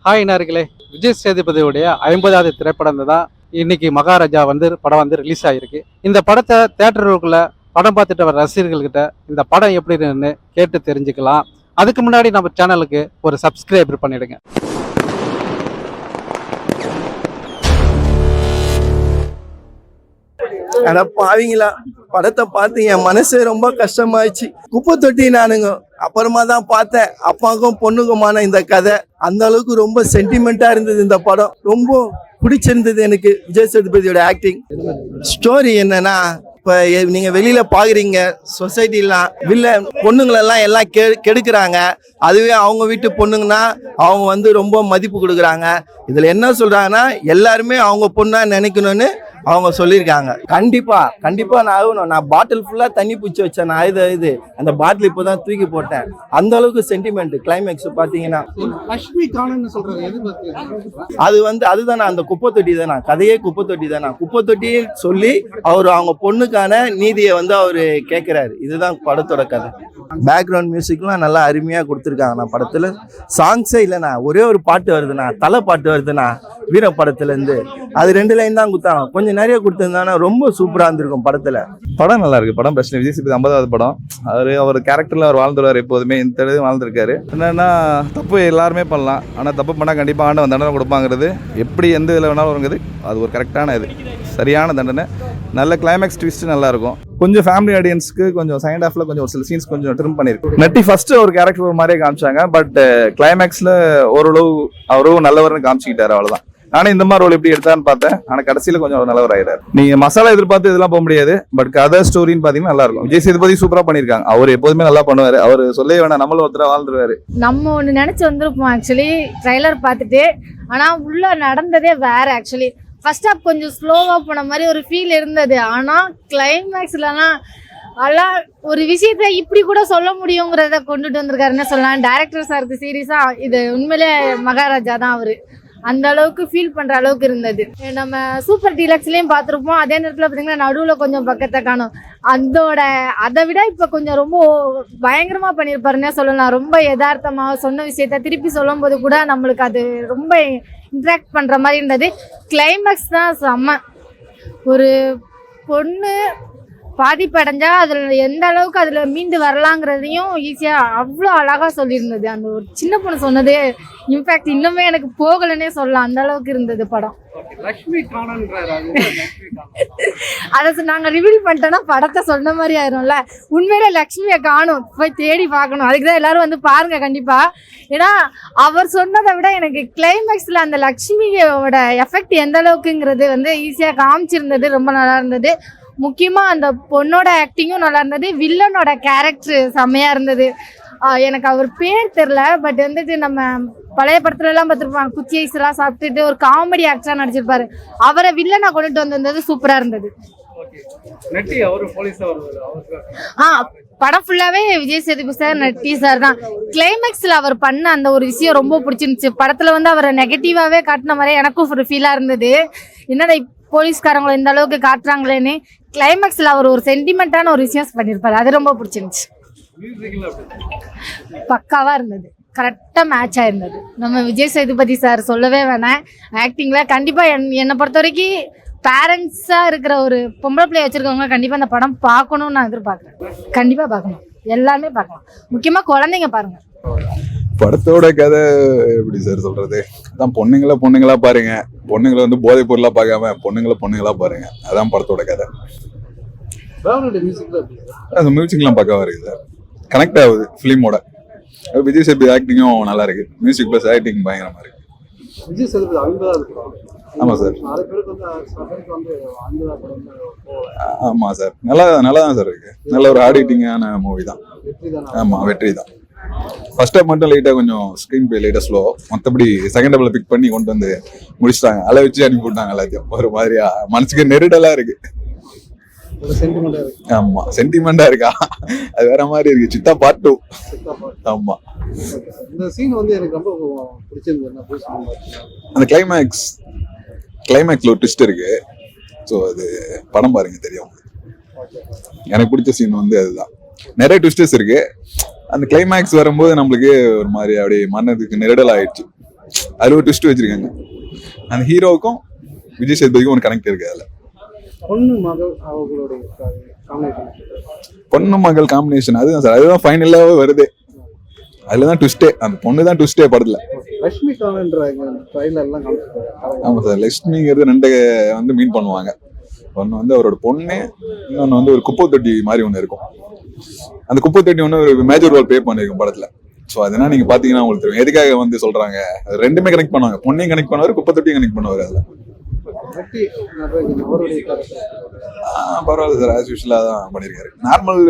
Hi நேயர்களே, விஜய் சேதுபதியுடைய 50வது திரைப்படம் தான் இன்னைக்கு மகாராஜா படம் ரிலீஸ் ஆகிருக்கு. இந்த படத்தை தேட்டருக்குள்ள படம் பார்த்துட்டு வர ரசிகர்கள்கிட்ட இந்த படம் எப்படின்னு கேட்டு தெரிஞ்சுக்கலாம். அதுக்கு முன்னாடி நம்ம சேனலுக்கு ஒரு சப்ஸ்கிரைபர் பண்ணிடுங்க. ஆனா பாவீங்களா, படத்தை பார்த்து என் மனசு ரொம்ப கஷ்டமாயிடுச்சு. குப்பை தொட்டி நானுங்க அப்புறமா தான் பார்த்தேன். அப்பாவுக்கும் பொண்ணுக்குமான இந்த கதை அந்த அளவுக்கு ரொம்ப சென்டிமெண்டா இருந்தது. இந்த படம் ரொம்ப பிடிச்சிருந்தது எனக்கு. விஜய் சேதுபதியோட ஆக்டிங். ஸ்டோரி என்னன்னா, இப்போ நீங்க வெளியில பாக்குறீங்க சொசைட்டிலாம் பொண்ணுங்களெல்லாம் எல்லாம் கெடுக்கிறாங்க. அதுவே அவங்க வீட்டு பொண்ணுங்கன்னா அவங்க ரொம்ப மதிப்பு கொடுக்குறாங்க. இதுல என்ன சொல்றாங்கன்னா, எல்லாருமே அவங்க பொண்ணா நினைக்கணும்னு அவங்க சொல்லியிருக்காங்க. கண்டிப்பா நான் பாட்டில் ஃபுல்லா தண்ணி பூச்சி வச்சேன். நான் இது அந்த பாட்டில் இப்போதான் தூக்கி போட்டேன். அந்த அளவுக்கு சென்டிமெண்ட். கிளைமேக்ஸ் பாத்தீங்கன்னா அதுதானா அந்த குப்பை தொட்டி தானா, கதையே குப்பை தொட்டி தானா. குப்பை தொட்டியே சொல்லி அவங்க பொண்ணுக்கான நீதியை அவரு கேட்கிறாரு. இதுதான் படத்தோட கதை. பேக்ரவுண்ட் மியூசிக்லாம் நல்லா அருமையா கொடுத்துருக்காங்க. நான் படத்துல சாங்ஸே இல்லைண்ணா, ஒரே ஒரு பாட்டு வருதுண்ணா, தலை பாட்டு வருதுண்ணா வீர படத்துல இருந்து. அது 2 லைன் தான் கொடுத்தாங்க. கொஞ்சம் நிறைய கொடுத்திருந்தாங்கன்னா ரொம்ப சூப்பரா இருந்திருக்கும் படத்துல. படம் நல்லா இருக்கு. படம் பிரச்சனை. விஜய் சேதுபதி 50வது படம். அவர் கேரக்டர்ல அவர் வாழ்ந்துருவார். எப்போதுமே இந்த வாழ்ந்திருக்காரு. என்னன்னா, தப்பு எல்லாருமே பண்ணலாம், ஆனா தப்பு பண்ணா கண்டிப்பா ஆண்டவன் தண்டனை கொடுப்பாங்கிறது எப்படி எந்த இதில் வேணாலும் வருங்கிறது அது ஒரு கரெக்டான இது, சரியான தண்டனை. நல்ல கிளைமேக்ஸ் ட்விஸ்ட் நல்லா இருக்கும். கொஞ்சம் ஃபேமிலி ஆடியன்ஸ்க்கு கொஞ்சம் செகண்ட் ஹாஃப்ல கொஞ்சம் ஒரு சில சீன்ஸ் கொஞ்சம் ட்ரிம் பண்ணிருக்கு. நட்டி ஃபர்ஸ்ட் ஒரு கேரக்டர் ஒரு மாதிரியே காமிச்சாங்க. பட் கிளைமேக்ஸ்ல ஓரளவு அவரும் நல்லவர்னு காமிச்சிக்கிட்டாரு. அவ்வளவுதான். நானே இந்த மாதிரி ரோல் எப்படி எடுத்தான்னு பார்த்தேன். ஆனா கடைசியில கொஞ்சம் நல்லவர் ஆயிடாரு. நீங்க மசாலா எதிர்பார்த்து இதெல்லாம் போக முடியாது. பட் கதை ஸ்டோரின்னு பாத்தீங்கன்னா நல்லா இருக்கும். விஜய் சேதுபதி சூப்பரா பண்ணிருக்காங்க. அவர் எப்போதுமே நல்லா பண்ணுவாரு. அவர் சொல்லவே வேணாம், நம்மளும் ஒருத்தர வாழ்ந்துருவாரு. நம்ம ஒண்ணு நினைச்சு வந்திருப்போம் ஆக்சுவலி ட்ரைலர் பார்த்துட்டு. ஆனா உள்ள நடந்ததே வேற. ஆக்சுவலி ஃபர்ஸ்ட் ஹாஃப் கொஞ்சம் ஸ்லோவா போன மாதிரி ஒரு ஃபீல் இருந்தது. ஆனா கிளைமேக்ஸ்லாம் அதெல்லாம் ஒரு விஷயத்த இப்படி கூட சொல்ல முடியுங்கிறத கொண்டுட்டு வந்திருக்காருன்னு சொல்லலாம். டைரக்டர் சாருக்கு சீரியஸா இது உண்மையிலே மகாராஜா தான் அவரு. அந்த அளவுக்கு ஃபீல் பண்ற அளவுக்கு இருந்தது. நம்ம சூப்பர் டீலக்ஸ்லயும் பார்த்துருப்போம். அதே நேரத்தில் பார்த்தீங்கன்னா நடுவில் கொஞ்சம் பக்கத்தை காணும். அதை விட இப்போ கொஞ்சம் ரொம்ப பயங்கரமா பண்ணியிருப்பாருன்னே சொல்லலாம். ரொம்ப யதார்த்தமா சொன்ன விஷயத்த திருப்பி சொல்லும் போது கூட நம்மளுக்கு அது ரொம்ப இன்ட்ராக்ட் பண்ற மாதிரி இருந்தது. கிளைமேக்ஸ் தான் செம்ம. ஒரு பொண்ணு பாதிப்படைஞ்சா அதில் எந்த அளவுக்கு அதில் மீண்டு வரலாங்கிறதையும் ஈஸியாக அவ்வளோ அழகாக சொல்லியிருந்தது. அந்த ஒரு சின்ன பொண்ணு சொன்னது இன்ஃபேக்ட் இன்னுமே எனக்கு போகலன்னே சொல்லலாம். அந்த அளவுக்கு இருந்தது படம். அதை நாங்கள் ரிவீல் பண்ணிட்டோன்னா படத்தை சொன்ன மாதிரி ஆயிரும்ல. உண்மையிலே லக்ஷ்மியை காணும், போய் தேடி பார்க்கணும். அதுக்கு தான் எல்லாரும் பாருங்க கண்டிப்பா. ஏன்னா அவர் சொன்னதை விட எனக்கு கிளைமேக்ஸில் அந்த லக்ஷ்மியோட எஃபெக்ட் எந்த அளவுக்குங்கிறது ஈஸியாக காமிச்சிருந்தது. ரொம்ப நல்லா இருந்தது. முக்கியமாக அந்த பொண்ணோட ஆக்டிங்கும் நல்லா இருந்தது. வில்லனோட கேரக்டர் செம்மையா இருந்தது. எனக்கு அவர் பேர் தெரில. பட் நம்ம பழைய படத்துல எல்லாம் பார்த்துருப்பாங்க, குச்சி ஐஸ் எல்லாம் சாப்பிட்டுட்டு ஒரு காமெடி ஆக்டரா நடிச்சிருப்பாரு. அவரை வில்லனா கொண்டுட்டு வந்திருந்தது சூப்பரா இருந்தது. படம் ஃபுல்லாவே விஜய் சேதுபதி சார், நட்டி சார் தான். கிளைமேக்ஸ்ல அவர் பண்ண அந்த ஒரு விஷயம் ரொம்ப பிடிச்சிருந்துச்சு. படத்துல அவரை நெகட்டிவாவே காட்டின மாதிரி எனக்கும் ஒரு ஃபீலா இருந்தது. என்னடா போலீஸ்காரங்களை இந்த அளவுக்கு காட்டுறாங்களேன்னு. கிளைமேக்ஸ்ல அவர் ஒரு சென்டிமெண்டான ஒரு விஷயம் பண்ணியிருப்பாரு. அது ரொம்ப பிடிச்சிருந்துச்சு. பக்காவா இருந்தது. கரெக்டா மேட்ச் ஆயிருந்தது. நம்ம விஜய் சேதுபதி சார் சொல்லவே வேணாம். ஆக்டிங்ல கண்டிப்பா என்னை பொறுத்த வரைக்கும் பேரண்ட்ஸா இருக்கிற ஒரு பொம்பளை பிள்ளைய வச்சிருக்கவங்க கண்டிப்பா அந்த படம் பார்க்கணும்னு நான் எதிர்பார்க்கிறேன். கண்டிப்பா பார்க்கணும், எல்லாமே பார்க்கலாம். முக்கியமா குழந்தைங்க பாருங்க. படத்தோட கதை எப்படி சார் சொல்றது? அதான் பொண்ணுங்களா பாருங்க. பொண்ணுங்களை போதைப் பொருளா பார்க்காம பொண்ணுங்களா பாருங்க. அதான் படத்தோட கதை. அந்த மியூசிக்லாம் பக்கவா இருக்கு சார். கனெக்ட் ஆகுது ஃபிலிமோட. விஜய் சேதுபதி ஆக்டிங்கும் நல்லா இருக்கு. மியூசிக் பிளஸ் ஆக்டிங் பயங்கரமா இருக்கு. விஜய் சேதுபதி 50வது. ஆமா சார். ஆமா சார். நல்லா தான் சார் இருக்கு. நல்ல ஒரு ஆடிட்டிங்கான மூவி தான். ஆமா, வெற்றி தான். ஃபர்ஸ்ட் ஹாஃப் மட்டும் லைட்டா கொஞ்சம் ஸ்கிரீன் பிளே லைட்டா ஸ்லோ. மற்றபடி செகண்ட் ஹாஃப்ல பிக் பண்ணி கொண்டு வந்து முடிச்சிட்டாங்க. அதை வச்சு அனுப்பி விட்டாங்க எல்லாத்தையும். ஒரு மாதிரியா மனசுக்கு நெருடலா இருக்கு. ஆமா, சென்டிமெண்டா இருக்கா, அது வேற மாதிரி இருக்கு. சித்தா பார்ட் 2. ஆமா, இந்த சீன் எனக்கு ரொம்ப பிடிச்சிருந்தது. அந்த கிளைமேக்ஸ்ல ஒரு ட்விஸ்ட் இருக்கு. ஸோ அது படம் பாருங்க தெரியும். எனக்கு பிடிச்ச சீன் அதுதான். நிறைய ட்விஸ்டர்ஸ் இருக்கு. அந்த கிளைமேக்ஸ் வரும்போது நம்மளுக்கு ஒரு மாதிரி அப்படியே மனதுக்கு நெருடல் ஆயிடுச்சு. அதில் ஒரு ட்விஸ்ட் வச்சிருக்காங்க. அந்த ஹீரோவுக்கும் விஜய் சேதுபதிக்கும் ஒரு கனெக்ட் இருக்கு அதில். பொண்ணு மகள் அவங்களுடைய காம்பினேஷன், பொண்ணு மகள் காம்பினேஷன் அதுதான் சார், அதுதான் ஃபைனலாகவே வருது. அதில் தான் ட்விஸ்டே, அந்த பொண்ணு தான் ட்விஸ்டே படத்தில். லட்சுமிகாந்த்ன்ற ட்ரைலர்லாம் காமிச்சிருக்காங்க. ஆமாம் சார், லக்ஷ்மிங்கிறது ரெண்டு வந்து மீன் பண்ணுவாங்க. ஒன்று வந்து அவரோட பொண்ணு, இன்னொன்று வந்து ஒரு குப்பை தொட்டி மாதிரி ஒன்று இருக்கும். அந்த குப்பை தொட்டி ஒன்று ஒரு மேஜர் ரோல் ப்ளே பண்ணியிருக்கும் படத்தில். ஸோ அதெல்லாம் நீங்கள் பார்த்தீங்கன்னா உங்களுக்கு தெரியும் எதுக்காக வந்து சொல்கிறாங்க. அது ரெண்டுமே கனெக்ட் பண்ணுவாங்க, பொண்ணையும் கனெக்ட் பண்ணுவார், குப்பை தொட்டியும் கனெக்ட் பண்ணுவார். அதில் பரவாயில்ல சார், ஆஸ் யூஷுவலாக தான் பண்ணியிருக்காரு. நார்மல்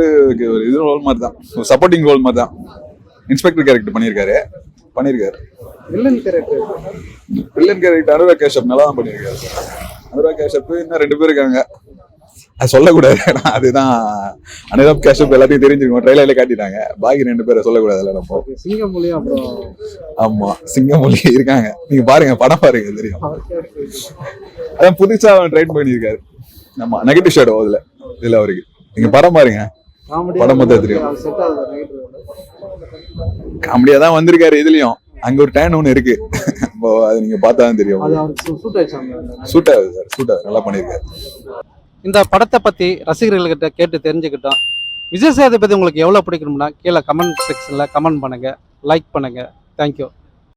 ஒரு இது ரோல் மாதிரி தான், சப்போர்ட்டிங் ரோல் மாதிரி தான். இன்ஸ்பெக்டர் கேரக்டர் பண்ணியிருக்காரு. வில்லன் கேரக்டர் அனுராக் கேஷப் நல்லா தான் பண்ணியிருக்காரு சார். அனுராக் கேஷப் இன்னும் 2 பேர் இருக்காங்க, அது சொல்லக்கூடாது. அதுதான் அனுராக் கேஷப் எல்லாத்தையும் தெரிஞ்சிருக்கோம், ட்ரெயிலர்ல காட்டிட்டாங்க. பாக்கி 2 பேரை சொல்லக்கூடாது. அதில் நம்ம சிங்கமொழி அப்புறம் ஆமா சிங்கமொழி இருக்காங்க. நீங்க பாருங்க, படம் பாருங்க தெரியும். அதான் புதுசா அவன் ட்ரைன் பண்ணியிருக்காரு. ஆமா, நெகட்டிவ் ஷேடோ இதுல அவருக்கு. நீங்க படம் பாருங்க, படம் மொத்தம் தெரியும். காமெடியா தான் வந்திருக்காரு. இதுலயும் அங்க ஒரு டேன் ஒன்று இருக்கு, அது நீங்க பார்த்தாதான் தெரியும். சூட் ஆகுது சார், சூட் ஆகுது, நல்லா பண்ணியிருக்காரு. இந்த படத்தை பத்தி ரசிகர்கள்கிட்ட கேட்டு தெரிஞ்சுக்கிட்டோம். விஜய் சேதுபதி உங்களுக்கு எவ்வளவு பிடிக்கணும்னா கீழே கமெண்ட் செக்ஷன்ல கமெண்ட் பண்ணுங்க, லைக் பண்ணுங்க. தேங்க்யூ.